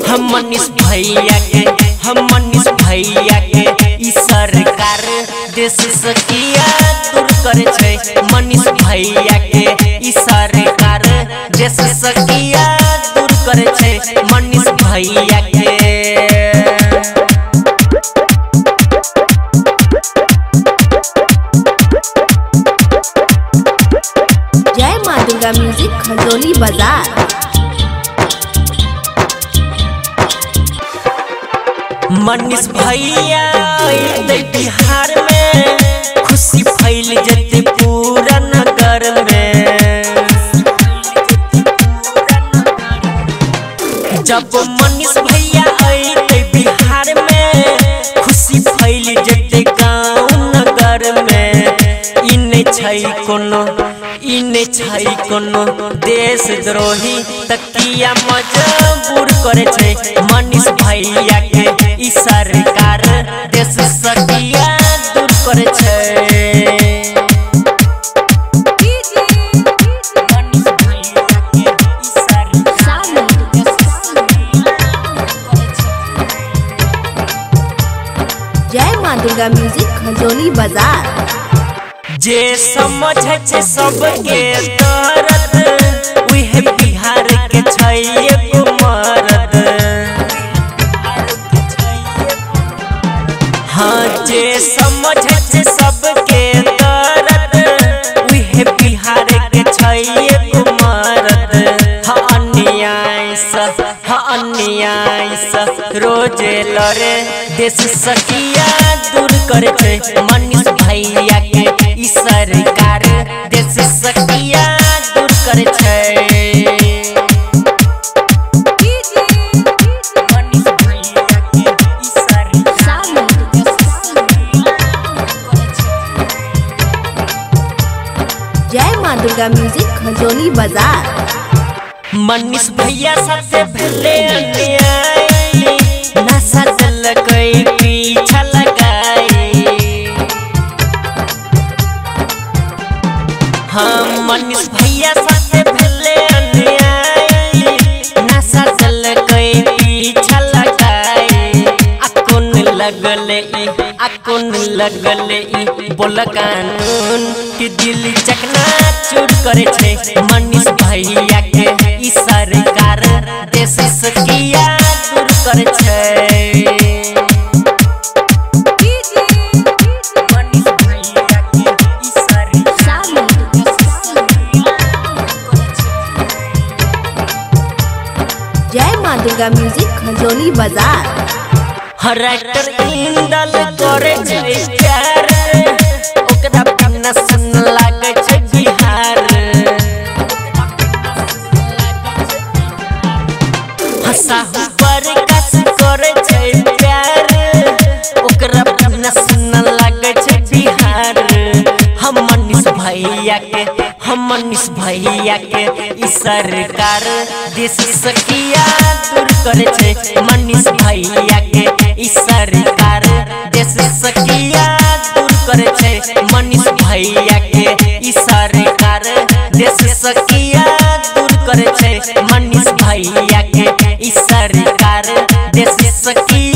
हम मनीष भैया के ई सरकार देश से किया दूर करे छै। मनीष भैया के ई सरकार देश से किया दूर करे छै। मनीष भैया के जय मां दुर्गा म्यूजिक खजोली बाजार। मनीष भैया बिहार में खुशी फैल जते पूरा नगर में। जब मनीष भैया आते बिहार में खुशी फैल जते गाँव नगर में। इने छै कोनो देश द्रोही तकिया मजबूर करे छै। मनीष भैया के ई सरकार देश से किया दूर करे छै। जय मां दुर्गा म्यूजिक खजोली बाजार। जे समझे छै सबके दर्द उहे बिहार के छै एगो मर्द। हाँ जे समझे छै सबके दर्द उहे बिहार के छै एगो मर्द। हाँ अन्याय सा रोजे लड़े देश से किया दूर करे छै। मनीष भैया के ई सरकार देश से किया दूर करे छै। जय मां दुर्गा म्यूजिक खजोली बाजार। मनीष भैया साथे भेले अन्याय नशा चलकै पीछा लगाई। हाँ मनीष भैया साथे भेले अन्याय नशा चलकै पीछा लगाई। अकुन लगले बोल कानून कि दिल चकना चूर करे छै। मनीष भैया के ई सरकार देश से किया दूर करे छै। जय मां दुर्गा म्यूजिक खजोली बाजार। राइटर इंदल करे छै प्यार ओकरा बिना सन लागे छै बिहार। हंसाहु बरकस करे छै प्यार ओकरा बिना सन लागे छै बिहार। हम मनीष भैया के ई सरकार देश से किया दूर करे छै। मनीष भैया के ई सरकार देश से किया दूर करे छै। मनीष भैया के ई सरकार देश से किया दूर करे छै। मनीष भैया के ई सरकार देश से किया